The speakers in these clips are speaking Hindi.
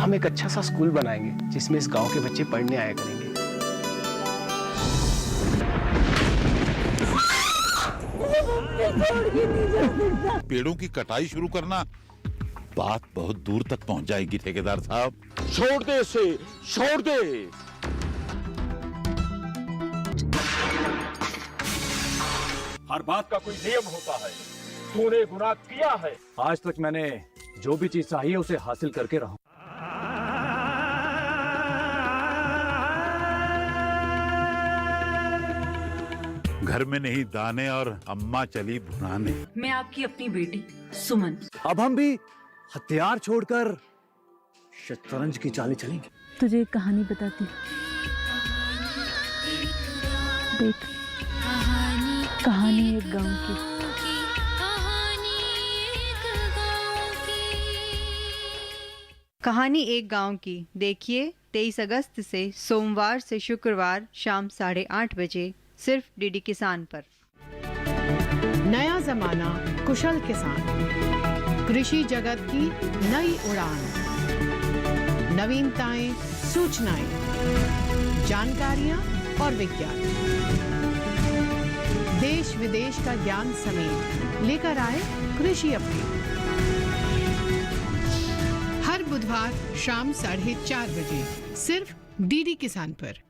हम एक अच्छा सा स्कूल बनाएंगे जिसमें इस गांव के बच्चे पढ़ने आया करेंगे। पेड़ों की कटाई शुरू करना बात बहुत दूर तक पहुंच जाएगी ठेकेदार साहब। छोड़ दे इसे, छोड़ दे। हर बात का कोई नियम होता है। तूने गुनाह किया है। आज तक मैंने जो भी चीज चाहिए उसे हासिल करके रहा हूं। घर में नहीं दाने और अम्मा चली भुनाने। मैं आपकी अपनी बेटी सुमन। अब हम भी हथियार छोड़कर शतरंज की चालें चलेंगे। तुझे एक कहानी बताती हूँ। देख, कहानी एक गांव की। कहानी एक गांव की। देखिए 23 अगस्त से सोमवार से शुक्रवार शाम 8:30 बजे सिर्फ डीडी किसान पर। नया जमाना, कुशल किसान, कृषि जगत की नई उड़ान, नवीनताएं, सूचनाएं, जानकारियां और विज्ञान, देश विदेश का ज्ञान समेत लेकर आए कृषि अपडेट। हर बुधवार शाम 4:30 बजे सिर्फ डीडी किसान पर।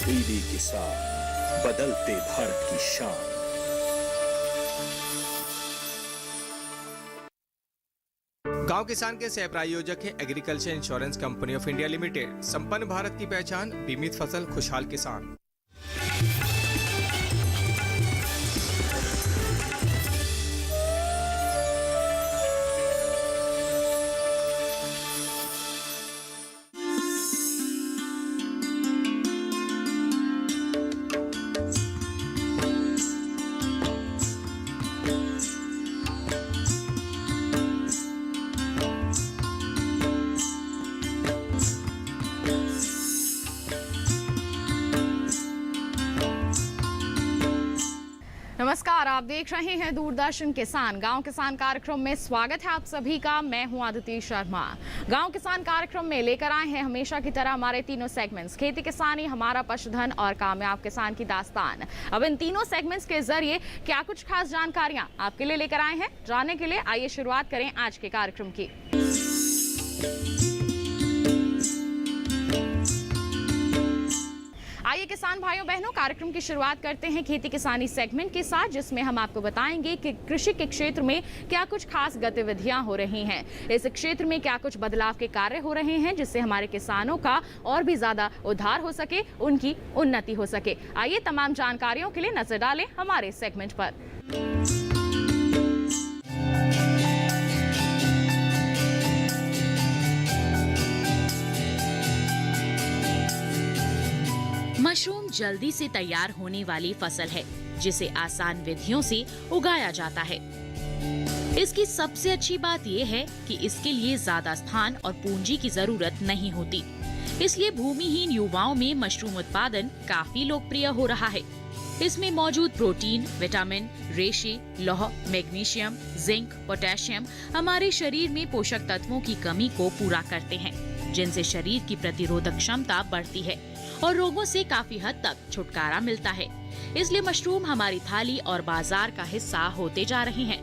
डीडी किसान, बदलते भारत की शान। गांव किसान के सह प्रायोजक है agriculture insurance company of India limited. संपन्न भारत की पहचान, बीमित फसल, खुशहाल किसान। नमस्कार, आप देख रहे हैं दूरदर्शन किसान। गांव किसान कार्यक्रम में स्वागत है आप सभी का। मैं हूं आदिति शर्मा। गांव किसान कार्यक्रम में लेकर आए हैं हमेशा की तरह हमारे तीनों सेगमेंट्स, खेती किसानी, हमारा पशुधन और कामयाब किसान की दास्तान। अब इन तीनों सेगमेंट्स के जरिए क्या कुछ खास जानकारियां आपके लिए लेकर आए हैं, जानने के लिए आइए शुरुआत करें आज के कार्यक्रम की। आइए किसान भाइयों बहनों, कार्यक्रम की शुरुआत करते हैं खेती किसानी सेगमेंट के साथ, जिसमें हम आपको बताएंगे कि कृषि के क्षेत्र में क्या कुछ खास गतिविधियां हो रही हैं, इस क्षेत्र में क्या कुछ बदलाव के कार्य हो रहे हैं जिससे हमारे किसानों का और भी ज्यादा उद्धार हो सके, उनकी उन्नति हो सके। आइए तमाम जानकारियों के लिए नजर डालें हमारे सेगमेंट पर। मशरूम जल्दी से तैयार होने वाली फसल है जिसे आसान विधियों से उगाया जाता है। इसकी सबसे अच्छी बात यह है कि इसके लिए ज्यादा स्थान और पूंजी की जरूरत नहीं होती, इसलिए भूमिहीन युवाओं में मशरूम उत्पादन काफी लोकप्रिय हो रहा है। इसमें मौजूद प्रोटीन, विटामिन, रेशे, लौह, मैग्नीशियम, जिंक, पोटेशियम हमारे शरीर में पोषक तत्वों की कमी को पूरा करते हैं, जिनसे शरीर की प्रतिरोधक क्षमता बढ़ती है और रोगों से काफी हद तक छुटकारा मिलता है। इसलिए मशरूम हमारी थाली और बाजार का हिस्सा होते जा रहे हैं।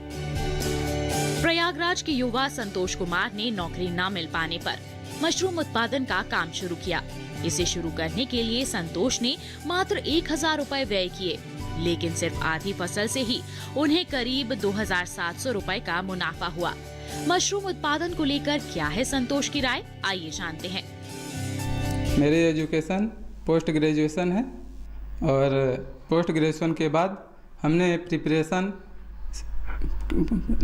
प्रयागराज के युवा संतोष कुमार ने नौकरी न मिल पाने पर मशरूम उत्पादन का काम शुरू किया। इसे शुरू करने के लिए संतोष ने मात्र 1000 रुपए व्यय किए, लेकिन सिर्फ आधी फसल से ही उन्हें करीब 2700 रुपए का मुनाफा हुआ। मशरूम उत्पादन को लेकर क्या है संतोष की राय, आइए जानते हैं। मेरी एजुकेशन पोस्ट ग्रेजुएशन है और पोस्ट ग्रेजुएशन के बाद हमने प्रिपरेशन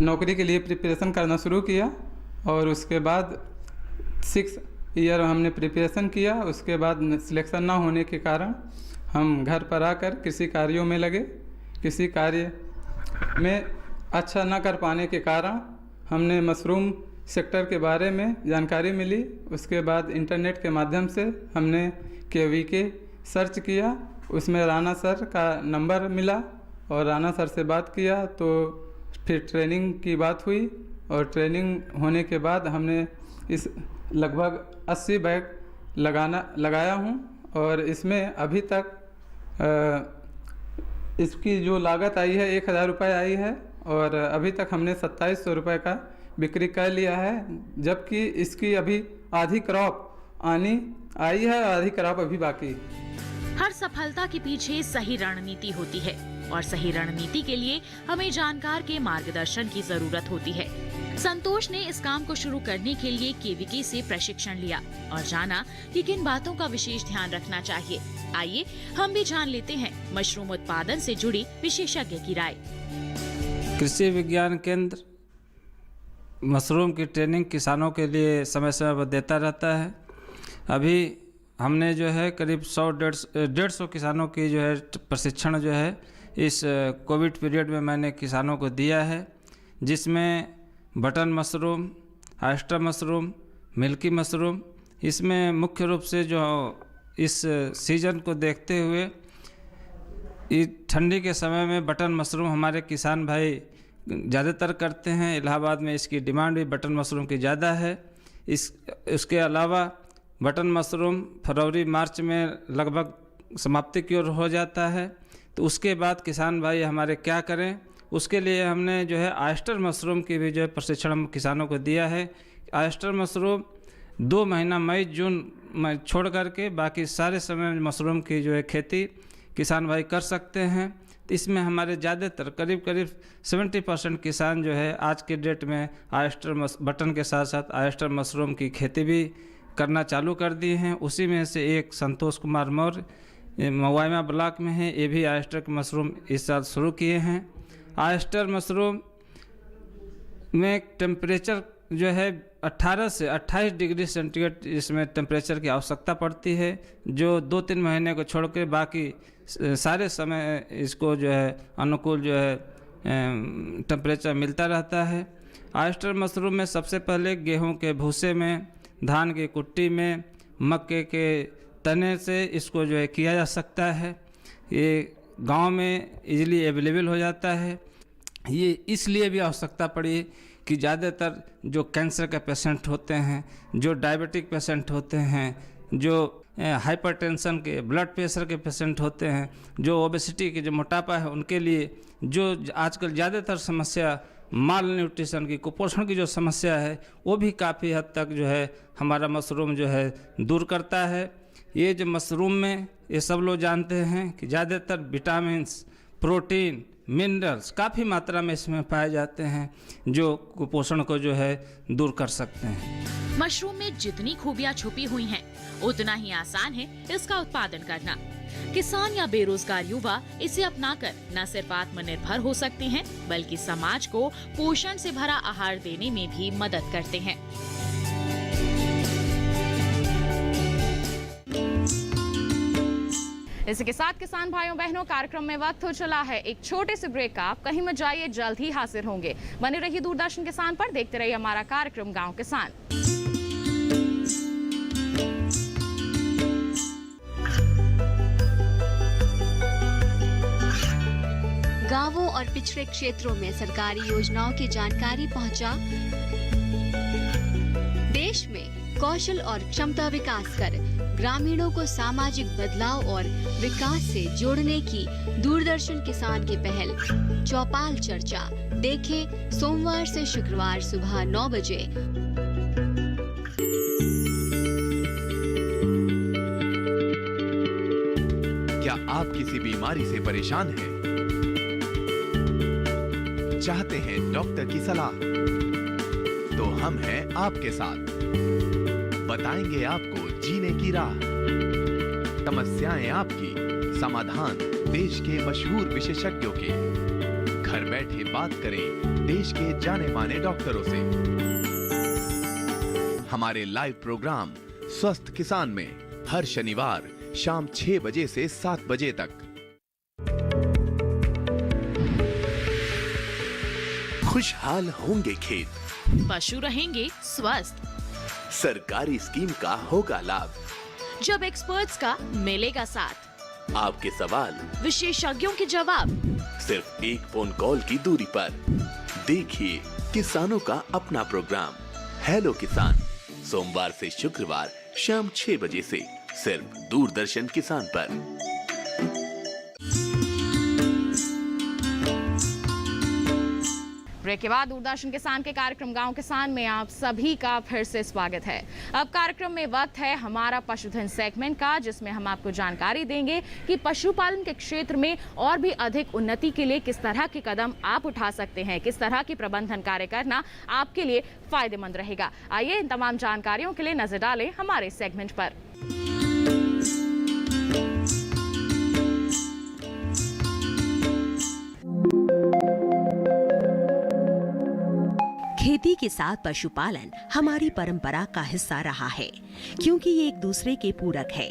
नौकरी के लिए प्रिपरेशन करना शुरू किया और उसके बाद 6 ईयर हमने प्रिपरेशन किया। उसके बाद सिलेक्शन ना होने के कारण हम घर पर आकर कृषि कार्यों में लगे। कृषि कार्य में अच्छा ना कर पाने के कारण हमने मशरूम सेक्टर के बारे में जानकारी मिली। उसके बाद इंटरनेट के माध्यम से हमने KVK सर्च किया, उसमें राणा सर का नंबर मिला और राणा सर से बात किया तो फिर ट्रेनिंग की बात हुई और ट्रेनिंग होने के बाद हमने इस लगभग 80 बैग लगाया हूँ और इसमें अभी तक इसकी जो लागत आई है 1000 रुपये आई है और अभी तक हमने 2700 रुपये का बिक्री कर लिया है, जबकि इसकी अभी आधी क्रॉप आई है और आधी क्रॉप अभी बाकी। हर सफलता के पीछे सही रणनीति होती है और सही रणनीति के लिए हमें जानकार के मार्गदर्शन की जरूरत होती है। संतोष ने इस काम को शुरू करने के लिए KVK से प्रशिक्षण लिया और जाना कि किन बातों का विशेष ध्यान रखना चाहिए। आइए हम भी जान लेते हैं मशरूम उत्पादन से जुड़ी विशेषज्ञ की राय। कृषि विज्ञान केंद्र मशरूम की ट्रेनिंग किसानों के लिए समय समय पर देता रहता है। अभी हमने जो है करीब 100-150 किसानों की जो है प्रशिक्षण जो है इस कोविड पीरियड में मैंने किसानों को दिया है, जिसमें button mushroom, oyster mushroom, milky mushroom, इसमें मुख्य रूप से जो इस सीजन को देखते हुए इस ठंडी के समय में बटन मशरूम हमारे किसान भाई ज़्यादातर करते हैं। इलाहाबाद में इसकी डिमांड भी बटन मशरूम की ज़्यादा है। इसके अलावा बटन मशरूम फरवरी मार्च में लगभग समाप्ति की ओर हो जाता है, तो उसके बाद किसान भाई हमारे क्या करें, उसके लिए हमने जो है ऑयस्टर मशरूम की भी जो है प्रशिक्षण किसानों को दिया है। ऑयस्टर मशरूम 2 महीना मई जून में छोड़ करके बाकी सारे समय मशरूम की जो है खेती किसान भाई कर सकते हैं। तो इसमें हमारे ज़्यादातर करीब 70% किसान जो है आज के डेट में ऑयस्टर बटन के साथ साथ ऑयस्टर मशरूम की खेती भी करना चालू कर दिए हैं। उसी में से एक संतोष कुमार मौर्य मवाइमा ब्लॉक में है, ये भी ऑयस्टर के मशरूम इस साल शुरू किए हैं। ऑयस्टर मशरूम में टेम्परेचर जो है 18 से 28 डिग्री सेंटीग्रेड इसमें टेम्परेचर की आवश्यकता पड़ती है, जो 2-3 महीने को छोड़ के बाकी सारे समय इसको जो है अनुकूल जो है टेम्परेचर मिलता रहता है। ऑयस्टर मशरूम में सबसे पहले गेहूं के भूसे में, धान की कुट्टी में, मक्के के तने से इसको जो है किया जा सकता है। ये गांव में इजीली अवेलेबल हो जाता है। ये इसलिए भी आवश्यकता पड़ी कि ज़्यादातर जो कैंसर के पेशेंट होते हैं, जो डायबिटिक पेशेंट होते हैं, जो हाइपरटेंशन के, ब्लड प्रेशर के पेशेंट होते हैं, जो ओबेसिटी के, जो मोटापा है, उनके लिए जो आजकल ज़्यादातर समस्या माल न्यूट्रिशन की, कुपोषण की जो समस्या है, वो भी काफ़ी हद तक जो है हमारा मशरूम जो है दूर करता है। ये जो मशरूम में ये सब लोग जानते हैं कि ज़्यादातर विटामिन्स, प्रोटीन, मिनरल्स काफ़ी मात्रा में इसमें पाए जाते हैं, जो कुपोषण को जो है दूर कर सकते हैं। मशरूम में जितनी खूबियां छुपी हुई हैं, उतना ही आसान है इसका उत्पादन करना। किसान या बेरोजगार युवा इसे अपनाकर न सिर्फ आत्मनिर्भर हो सकते हैं, बल्कि समाज को पोषण से भरा आहार देने में भी मदद करते हैं। इसी के साथ किसान भाइयों बहनों, कार्यक्रम में वक्त हो चला है एक छोटे से ब्रेक का। आप कहीं मत जाइए, जल्द ही हाजिर होंगे। बने रहिए दूरदर्शन किसान पर, देखते रहिए हमारा कार्यक्रम गांव किसान। गांवों और पिछड़े क्षेत्रों में सरकारी योजनाओं की जानकारी पहुंचा। देश में कौशल और क्षमता विकास कर ग्रामीणों को सामाजिक बदलाव और विकास से जोड़ने की दूरदर्शन किसान की पहल चौपाल चर्चा देखें सोमवार से शुक्रवार सुबह 9 बजे। क्या आप किसी बीमारी से परेशान हैं? चाहते हैं डॉक्टर की सलाह, तो हम हैं आपके साथ। बताएंगे आपको जीने की राह, समस्याएं आपकी, समाधान देश के मशहूर विशेषज्ञों के। घर बैठे बात करें देश के जाने माने डॉक्टरों से। हमारे लाइव प्रोग्राम स्वस्थ किसान में हर शनिवार शाम 6 बजे से 7 बजे तक। खुशहाल होंगे खेत, पशु रहेंगे स्वस्थ, सरकारी स्कीम का होगा लाभ, जब एक्सपर्ट्स का मिलेगा साथ, आपके सवाल विशेषज्ञों के जवाब, सिर्फ एक फोन कॉल की दूरी पर। देखिए किसानों का अपना प्रोग्राम हेलो किसान, सोमवार से शुक्रवार शाम 6 बजे से सिर्फ दूरदर्शन किसान पर। ब्रेक के बाद दूरदर्शन किसान के कार्यक्रम गांव किसान में आप सभी का फिर से स्वागत है। अब कार्यक्रम में वक्त है हमारा पशुधन सेगमेंट का, जिसमें हम आपको जानकारी देंगे कि पशुपालन के क्षेत्र में और भी अधिक उन्नति के लिए किस तरह के कदम आप उठा सकते हैं, किस तरह की प्रबंधन कार्य करना आपके लिए फायदेमंद रहेगा। आइए इन तमाम जानकारियों के लिए नजर डालें हमारे सेगमेंट पर। खेती के साथ पशुपालन हमारी परंपरा का हिस्सा रहा है, क्योंकि ये एक दूसरे के पूरक है।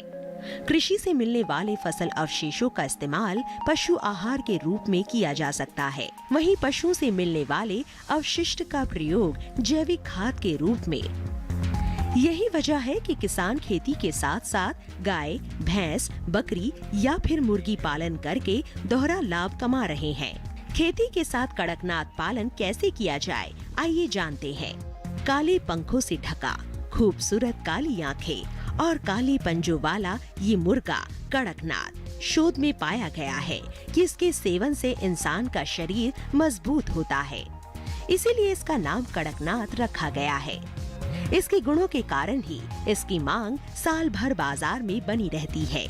कृषि से मिलने वाले फसल अवशेषों का इस्तेमाल पशु आहार के रूप में किया जा सकता है। वहीं पशुओं से मिलने वाले अवशिष्ट का प्रयोग जैविक खाद के रूप में। यही वजह है कि किसान खेती के साथ साथ गाय, भैंस, बकरी या फिर मुर्गी पालन करके दोहरा लाभ कमा रहे हैं। खेती के साथ कड़कनाथ पालन कैसे किया जाए, आइए जानते हैं। काले पंखों से ढका, खूबसूरत काली आंखें और काले पंजों वाला ये मुर्गा कड़कनाथ शोध में पाया गया है कि इसके सेवन से इंसान का शरीर मजबूत होता है, इसीलिए इसका नाम कड़कनाथ रखा गया है। इसके गुणों के कारण ही इसकी मांग साल भर बाजार में बनी रहती है।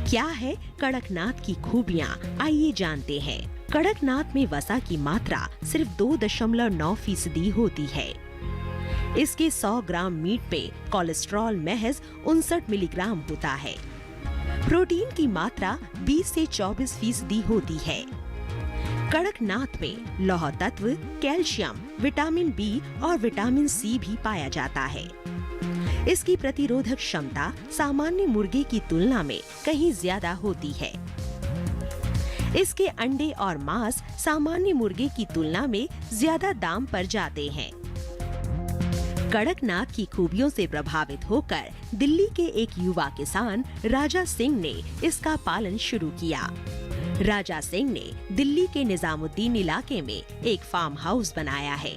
क्या है कड़कनाथ की खूबियाँ, आइए जानते हैं। कड़कनाथ में वसा की मात्रा सिर्फ 2.9% होती है। इसके 100 ग्राम मीट पे कोलेस्ट्रॉल महज 59 मिलीग्राम होता है। प्रोटीन की मात्रा 20 से 24% होती है। कड़कनाथ में लौह तत्व, कैल्शियम, विटामिन बी और विटामिन सी भी पाया जाता है। इसकी प्रतिरोधक क्षमता सामान्य मुर्गे की तुलना में कहीं ज्यादा होती है। इसके अंडे और मांस सामान्य मुर्गे की तुलना में ज्यादा दाम पर जाते हैं। कड़कनाथ की खूबियों से प्रभावित होकर दिल्ली के एक युवा किसान राजा सिंह ने इसका पालन शुरू किया। राजा सिंह ने दिल्ली के निजामुद्दीन इलाके में एक फार्म हाउस बनाया है,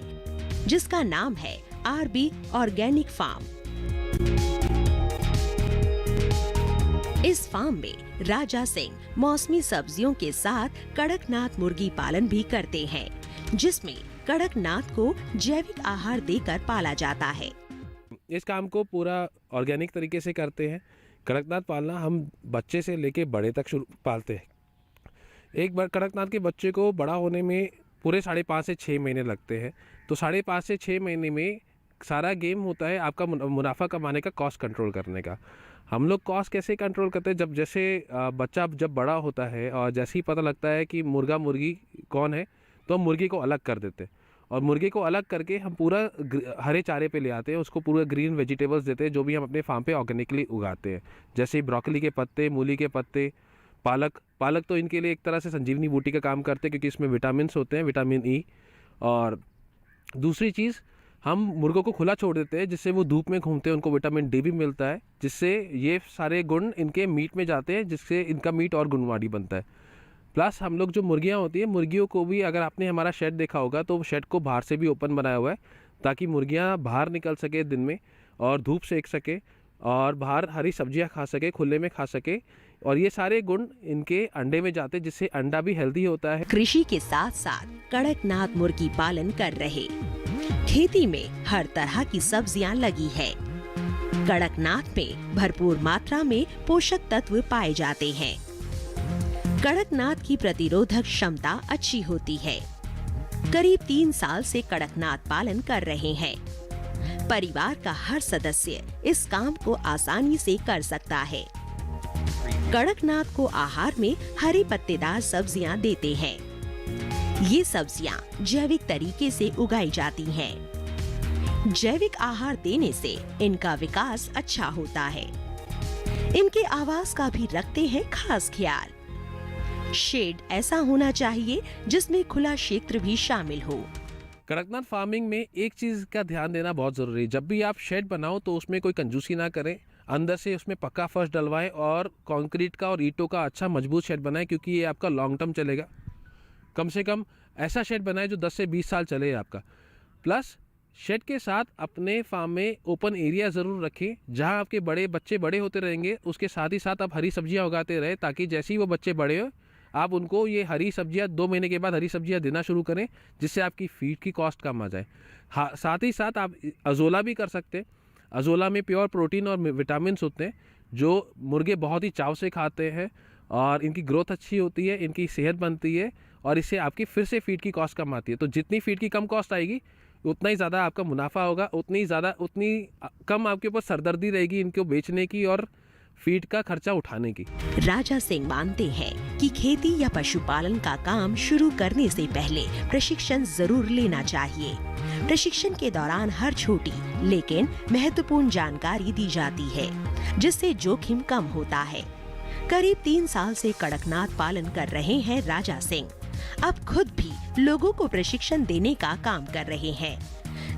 जिसका नाम है आरबी ऑर्गेनिक फार्म। इस फार्म में राजा सिंह मौसमी सब्जियों के साथ कड़कनाथ मुर्गी पालन भी करते हैं, जिसमें कड़कनाथ को जैविक आहार देकर पाला जाता है। इस काम को पूरा ऑर्गेनिक तरीके से करते हैं। कड़कनाथ पालना हम बच्चे से लेके बड़े तक पालते हैं। एक बार कड़कनाथ के बच्चे को बड़ा होने में पूरे 5.5 से 6 महीने लगते हैं। तो 5.5 से 6 महीने में सारा गेम होता है आपका मुनाफा कमाने का, कॉस्ट कंट्रोल करने का। हम लोग कॉस्ट कैसे कंट्रोल करते हैं, जब जैसे बच्चा जब बड़ा होता है और जैसे ही पता लगता है कि मुर्गा मुर्गी कौन है, तो हम मुर्गी को अलग कर देते हैं। और मुर्गी को अलग करके हम पूरा हरे चारे पे ले आते हैं, उसको पूरा ग्रीन वेजिटेबल्स देते हैं, जो भी हम अपने फार्म पे ऑर्गेनिकली उगाते हैं। जैसे ब्रोकली के पत्ते, मूली के पत्ते, पालक तो इनके लिए एक तरह से संजीवनी बूटी का काम करते हैं, क्योंकि इसमें विटामिन होते हैं, विटामिन ई। और दूसरी चीज़, हम मुर्गों को खुला छोड़ देते हैं, जिससे वो धूप में घूमते हैं, उनको विटामिन डी भी मिलता है, जिससे ये सारे गुण इनके मीट में जाते हैं, जिससे इनका मीट और गुणवाड़ी बनता है। प्लस हम लोग जो मुर्गियाँ होती हैं, मुर्गियों को भी, अगर आपने हमारा शेड देखा होगा तो शेड को बाहर से भी ओपन बनाया हुआ है, ताकि मुर्गियाँ बाहर निकल सके दिन में और धूप सेक सके और बाहर हरी सब्जियाँ खा सके, खुले में खा सके। और ये सारे गुण इनके अंडे में जाते हैं, जिससे अंडा भी हेल्दी होता है। कृषि के साथ साथ कड़कनाथ मुर्गी पालन कर रहे। खेती में हर तरह की सब्जियां लगी है। कड़कनाथ में भरपूर मात्रा में पोषक तत्व पाए जाते हैं। कड़कनाथ की प्रतिरोधक क्षमता अच्छी होती है। करीब 3 साल से कड़कनाथ पालन कर रहे हैं। परिवार का हर सदस्य इस काम को आसानी से कर सकता है। कड़कनाथ को आहार में हरी पत्तेदार सब्जियां देते हैं। ये सब्जियां जैविक तरीके से उगाई जाती हैं। जैविक आहार देने से इनका विकास अच्छा होता है। इनके आवास का भी रखते हैं खास ख्याल। शेड ऐसा होना चाहिए जिसमें खुला क्षेत्र भी शामिल हो। कड़कनाथ फार्मिंग में एक चीज़ का ध्यान देना बहुत ज़रूरी है। जब भी आप शेड बनाओ तो उसमें कोई कंजूसी ना करें। अंदर से उसमें पक्का फर्श डलवाएं और कंक्रीट का और ईंटों का अच्छा मजबूत शेड बनाएं, क्योंकि ये आपका लॉन्ग टर्म चलेगा। कम से कम ऐसा शेड बनाएं जो 10 से 20 साल चले आपका। प्लस शेड के साथ अपने फार्म में ओपन एरिया ज़रूर रखें, जहां आपके बच्चे बड़े होते रहेंगे। उसके साथ ही साथ आप हरी सब्जियां उगाते रहे, ताकि जैसे ही वो बच्चे बड़े हो आप उनको ये हरी सब्जियां 2 महीने के बाद हरी सब्जियां देना शुरू करें, जिससे आपकी फीड की कॉस्ट कम आ जाए। हाँ, साथ ही साथ आप अजोला भी कर सकते हैं। अजोला में प्योर प्रोटीन और विटामिन होते हैं जो मुर्गे बहुत ही चाव से खाते हैं, और इनकी ग्रोथ अच्छी होती है, इनकी सेहत बनती है, और इससे आपकी फिर से फीड की कॉस्ट कम आती है। तो जितनी फीड की कम कॉस्ट आएगी उतना ही ज़्यादा आपका मुनाफा होगा, उतनी कम आपके ऊपर सरदर्दी रहेगी इनको बेचने की और फीड का खर्चा उठाने की। राजा सिंह मानते हैं कि खेती या पशुपालन का काम शुरू करने से पहले प्रशिक्षण जरूर लेना चाहिए। प्रशिक्षण के दौरान हर छोटी लेकिन महत्वपूर्ण जानकारी दी जाती है, जिससे जोखिम कम होता है। करीब 3 साल से कड़कनाथ पालन कर रहे हैं राजा सिंह। अब खुद भी लोगों को प्रशिक्षण देने का काम कर रहे हैं,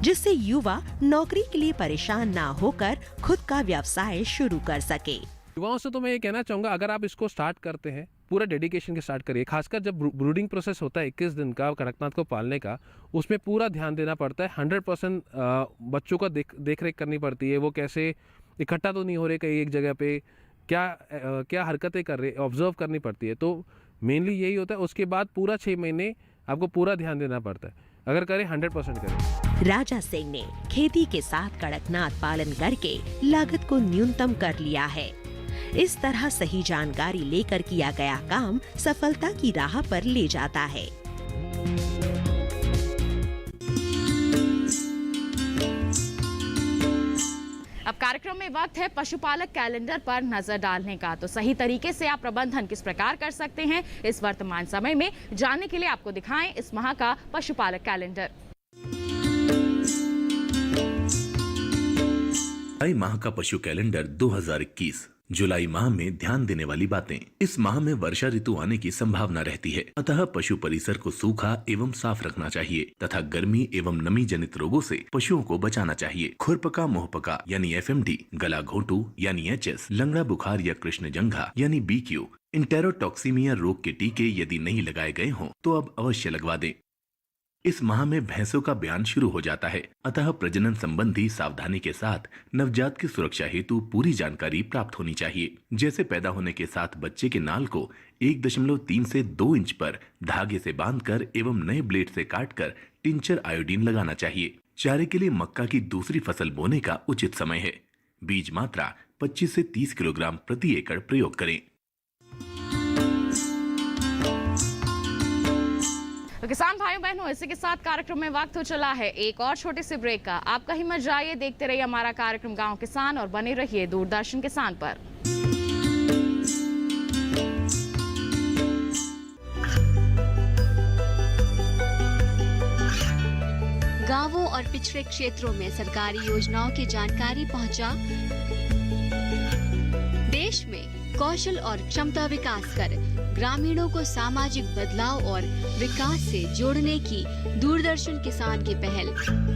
जिससे युवा नौकरी के लिए परेशान ना होकर खुद का व्यवसाय शुरू कर सके। युवाओं से तो मैं ये कहना चाहूँगा, अगर आप इसको स्टार्ट करते हैं पूरा डेडिकेशन के स्टार्ट करिए। खासकर जब ब्रूडिंग प्रोसेस होता है 21 दिन का कड़कनाथ को पालने का, उसमें पूरा ध्यान देना पड़ता है। 100% बच्चों का देख रेख करनी पड़ती है। वो कैसे इकट्ठा तो नहीं हो रहे कहीं एक जगह पे, क्या हरकतें कर रहे, ऑब्जर्व करनी पड़ती है। तो मेनली यही होता है। उसके बाद पूरा 6 महीने आपको पूरा ध्यान देना पड़ता है। अगर करें 100% करें। राजा सिंह ने खेती के साथ कड़कनाथ पालन करके लागत को न्यूनतम कर लिया है। इस तरह सही जानकारी लेकर किया गया काम सफलता की राह पर ले जाता है। अब कार्यक्रम में वक्त है पशुपालक कैलेंडर पर नजर डालने का। तो सही तरीके से आप प्रबंधन किस प्रकार कर सकते हैं इस वर्तमान समय में, जानने के लिए आपको दिखाएं इस माह का पशुपालक कैलेंडर। जुलाई माह का पशु कैलेंडर 2021। जुलाई माह में ध्यान देने वाली बातें। इस माह में वर्षा ऋतु आने की संभावना रहती है, अतः पशु परिसर को सूखा एवं साफ रखना चाहिए तथा गर्मी एवं नमी जनित रोगों से पशुओं को बचाना चाहिए। खुरपका मुहपका यानी FMD, गला घोटू यानी HS, लंगड़ा बुखार या कृष्णजंघा यानी BQ, इंटेरोटॉक्सीमिया रोग के टीके यदि नहीं लगाए गए हों तो अब अवश्य लगवा दें। इस माह में भैंसों का ब्यान शुरू हो जाता है, अतः प्रजनन संबंधी सावधानी के साथ नवजात की सुरक्षा हेतु पूरी जानकारी प्राप्त होनी चाहिए। जैसे पैदा होने के साथ बच्चे के नाल को 1.3 से 2 इंच पर धागे से बांधकर एवं नए ब्लेड से काटकर टिंचर आयोडीन लगाना चाहिए। चारे के लिए मक्का की दूसरी फसल बोने का उचित समय है। बीज मात्रा 25 से 30 किलोग्राम प्रति एकड़ प्रयोग करें। तो किसान भाइयों बहनों, इसी के साथ कार्यक्रम में वक्त हो चला है एक और छोटे से ब्रेक का। आप कहीं मत जाइए, देखते रहिए हमारा कार्यक्रम गांव किसान और बने रहिए दूरदर्शन किसान पर। गांवों और पिछड़े क्षेत्रों में सरकारी योजनाओं की जानकारी पहुंचा। देश में कौशल और क्षमता विकास कर ग्रामीणों को सामाजिक बदलाव और विकास से जोड़ने की दूरदर्शन किसान की पहल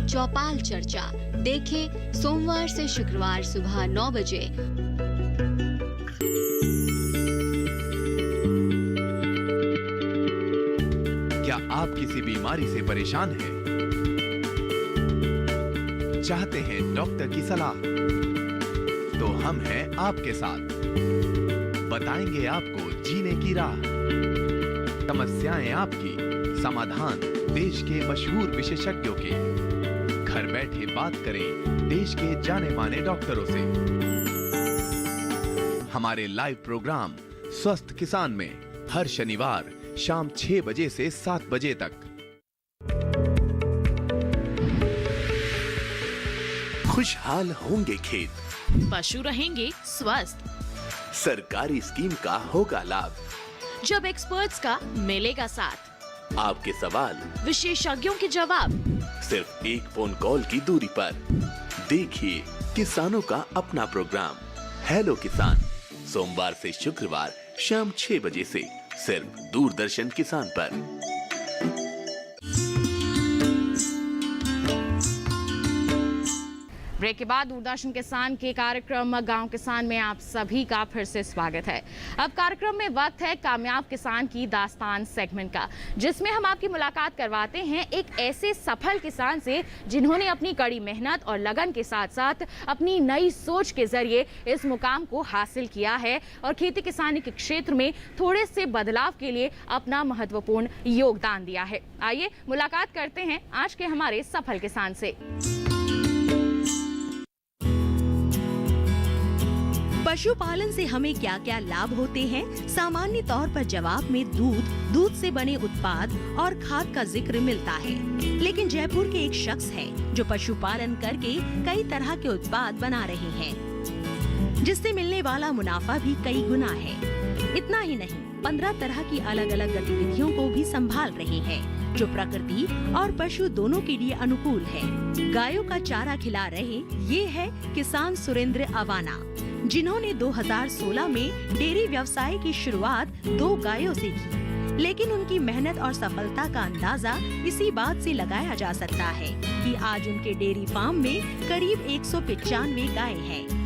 चौपाल चर्चा देखें सोमवार से शुक्रवार सुबह 9 बजे। क्या आप किसी बीमारी से परेशान हैं? चाहते हैं डॉक्टर की सलाह? तो हम हैं आपके साथ, बताएंगे आपको जीने की राह। समस्याएं आपकी, समाधान देश के मशहूर विशेषज्ञों के। घर बैठे बात करें देश के जाने माने डॉक्टरों से। हमारे लाइव प्रोग्राम स्वस्थ किसान में हर शनिवार शाम 6 बजे से 7 बजे तक। खुशहाल होंगे खेत, पशु रहेंगे स्वस्थ। सरकारी स्कीम का होगा लाभ, जब एक्सपर्ट्स का मिलेगा साथ। आपके सवाल, विशेषज्ञों के जवाब, सिर्फ एक फोन कॉल की दूरी पर। देखिए किसानों का अपना प्रोग्राम हेलो किसान, सोमवार से शुक्रवार शाम 6 बजे से सिर्फ दूरदर्शन किसान पर। ब्रेक के बाद दूरदर्शन किसान के कार्यक्रम गांव किसान में आप सभी का फिर से स्वागत है। अब कार्यक्रम में वक्त है कामयाब किसान की दास्तान सेगमेंट का, जिसमें हम आपकी मुलाकात करवाते हैं एक ऐसे सफल किसान से जिन्होंने अपनी कड़ी मेहनत और लगन के साथ साथ अपनी नई सोच के जरिए इस मुकाम को हासिल किया है और खेती किसानी के क्षेत्र में थोड़े से बदलाव के लिए अपना महत्वपूर्ण योगदान दिया है। आइए मुलाकात करते हैं आज के हमारे सफल किसान से। पशुपालन से हमें क्या क्या लाभ होते हैं? सामान्य तौर पर जवाब में दूध से बने उत्पाद और खाद का जिक्र मिलता है, लेकिन जयपुर के एक शख्स है जो पशुपालन करके कई तरह के उत्पाद बना रहे हैं, जिससे मिलने वाला मुनाफा भी कई गुना है। इतना ही नहीं, 15 तरह की अलग अलग गतिविधियों को भी संभाल रहे हैं, जो प्रकृति और पशु दोनों के लिए अनुकूल है। गायों का चारा खिला रहे ये है किसान सुरेंद्र अवाना, जिन्होंने 2016 में डेयरी व्यवसाय की शुरुआत 2 गायों से की, लेकिन उनकी मेहनत और सफलता का अंदाजा इसी बात से लगाया जा सकता है कि आज उनके डेयरी फार्म में करीब 195 गायें हैं।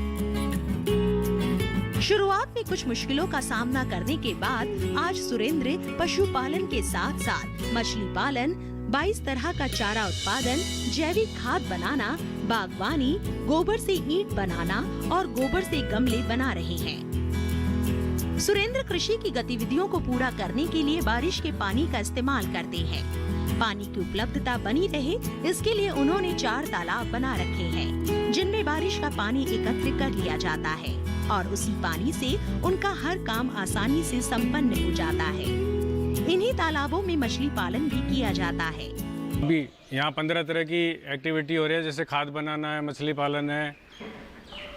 शुरुआत में कुछ मुश्किलों का सामना करने के बाद आज सुरेंद्र पशुपालन के साथ साथ मछली पालन, 22 तरह का चारा उत्पादन, जैविक खाद बनाना, बागवानी, गोबर से ईंट बनाना और गोबर से गमले बना रहे हैं। सुरेंद्र कृषि की गतिविधियों को पूरा करने के लिए बारिश के पानी का इस्तेमाल करते हैं। पानी की उपलब्धता बनी रहे, इसके लिए उन्होंने 4 तालाब बना रखे हैं, जिनमें बारिश का पानी एकत्र कर लिया जाता है और उसी पानी से उनका हर काम आसानी से संपन्न हो जाता है। इन्हीं तालाबों में मछली पालन भी किया जाता है। अभी यहाँ 15 तरह की एक्टिविटी हो रही है, जैसे खाद बनाना है, मछली पालन है,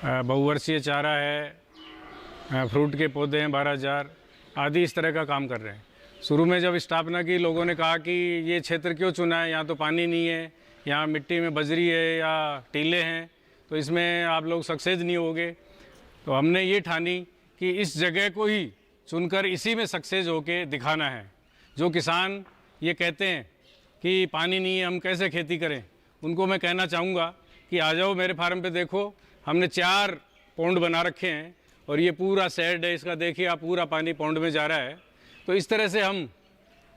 बहुवर्षीय चारा है, फ्रूट के पौधे हैं 12,000 आदि, इस तरह का काम कर रहे हैं। शुरू में जब स्थापना की, लोगों ने कहा कि ये क्षेत्र क्यों चुना है, यहाँ तो पानी नहीं है, यहाँ मिट्टी में बजरी है या टीले हैं, तो इसमें आप लोग सक्सेस नहीं होगे। तो हमने ये ठानी कि इस जगह को ही चुनकर इसी में सक्सेस होके दिखाना है। जो किसान ये कहते हैं कि पानी नहीं है, हम कैसे खेती करें, उनको मैं कहना चाहूँगा कि आ जाओ मेरे फार्म पे, देखो हमने 4 पौंड बना रखे हैं और ये पूरा शेड है इसका, देखिए आप, पूरा पानी पौंड में जा रहा है। तो इस तरह से हम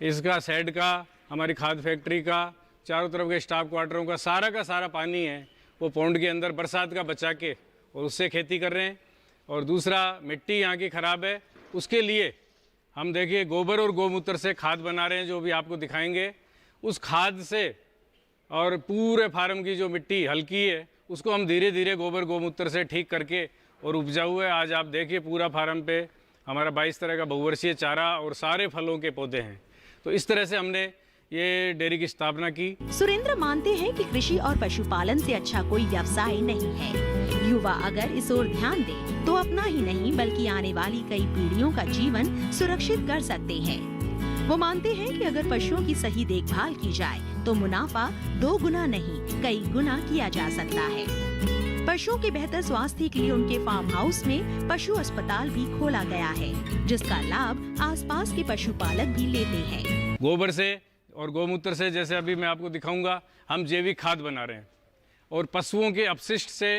इसका शेड का, हमारी खाद फैक्ट्री का, चारों तरफ के स्टाफ क्वार्टरों का सारा पानी है वो पौंड के अंदर बरसात का बचा के और उससे खेती कर रहे हैं। और दूसरा, मिट्टी यहाँ की ख़राब है, उसके लिए हम देखिए गोबर और गौमूत्र से खाद बना रहे हैं, जो भी आपको दिखाएंगे। उस खाद से और पूरे फार्म की जो मिट्टी हल्की है उसको हम धीरे धीरे गोबर गौमूत्र से ठीक करके और उपजाऊ है। आज आप देखिए पूरा फार्म पे हमारा 22 तरह का बहुवर्षीय चारा और सारे फलों के पौधे हैं। तो इस तरह से हमने ये डेयरी की स्थापना की। सुरेंद्र मानते हैं कि कृषि और पशुपालन से अच्छा कोई व्यवसाय नहीं है। युवा अगर इस ओर ध्यान दे तो अपना ही नहीं बल्कि आने वाली कई पीढ़ियों का जीवन सुरक्षित कर सकते हैं। वो मानते हैं कि अगर पशुओं की सही देखभाल की जाए तो मुनाफा 2 गुना नहीं कई गुना किया जा सकता है। पशुओं के बेहतर स्वास्थ्य के लिए उनके फार्म हाउस में पशु अस्पताल भी खोला गया है, जिसका लाभ आसपास के पशुपालक भी लेते हैं। गोबर से और गौमूत्र से, जैसे अभी मैं आपको दिखाऊंगा, हम जैविक खाद बना रहे हैं और पशुओं के अपशिष्ट से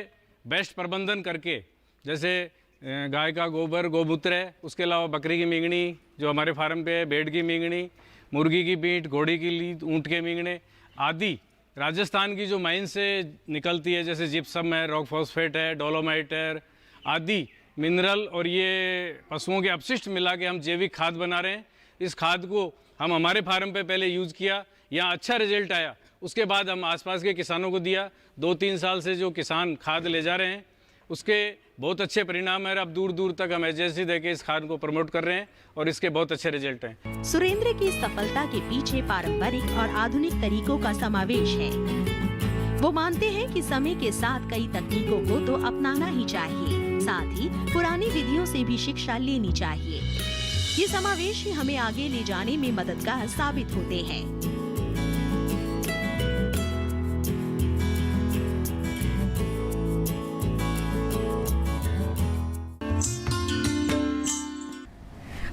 बेस्ट प्रबंधन करके, जैसे गाय का गोबर गौमूत्र है, उसके अलावा बकरी की मींगनी जो हमारे फार्म पे है, भेड़ की मींगनी, मुर्गी की पीठ, घोड़ी की लीद, ऊँट के मींगने आदि राजस्थान की जो माइन से निकलती है, जैसे जिप्सम है, रॉक फॉस्फेट है, डोलोमाइट है आदि मिनरल, और ये पशुओं के अपशिष्ट मिला के हम जैविक खाद बना रहे हैं। इस खाद को हम हमारे फार्म पे पहले यूज़ किया, यहाँ अच्छा रिजल्ट आया, उसके बाद हम आसपास के किसानों को दिया। 2-3 साल से जो किसान खाद ले जा रहे हैं उसके बहुत अच्छे परिणाम है। अब दूर दूर तक हम एजेंसी देके इस खाद को प्रमोट कर रहे हैं और इसके बहुत अच्छे रिजल्ट हैं। सुरेंद्र की सफलता के पीछे पारंपरिक और आधुनिक तरीकों का समावेश है। वो मानते हैं कि समय के साथ कई तकनीकों को तो अपनाना ही चाहिए, साथ ही पुरानी विधियों से भी शिक्षा लेनी चाहिए। ये समावेश ही हमें आगे ले जाने में मददगार साबित होते हैं।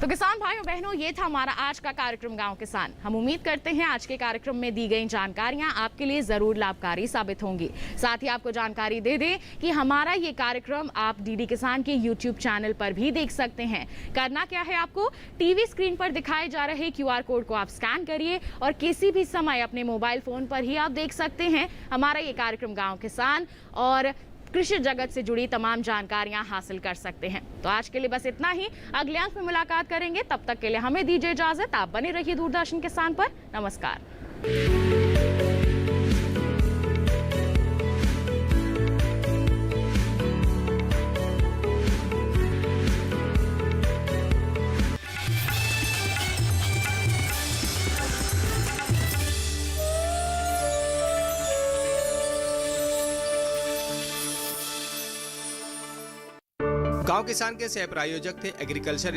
तो किसान भाइयों बहनों, ये था हमारा आज का कार्यक्रम गांव किसान। हम उम्मीद करते हैं आज के कार्यक्रम में दी गई जानकारियां आपके लिए जरूर लाभकारी साबित होंगी। साथ ही आपको जानकारी दे दें कि हमारा ये कार्यक्रम आप डीडी किसान के YouTube चैनल पर भी देख सकते हैं। करना क्या है, आपको टीवी स्क्रीन पर दिखाए जा रहे QR कोड को आप स्कैन करिए और किसी भी समय अपने मोबाइल फोन पर ही आप देख सकते हैं हमारा ये कार्यक्रम गाँव किसान और कृषि जगत से जुड़ी तमाम जानकारियां हासिल कर सकते हैं। तो आज के लिए बस इतना ही। अगले अंक में मुलाकात करेंगे, तब तक के लिए हमें दीजिए इजाजत। आप बने रहिए दूरदर्शन किसान पर। नमस्कार। गांव किसान के सह प्रायोजक थे एग्रीकल्चर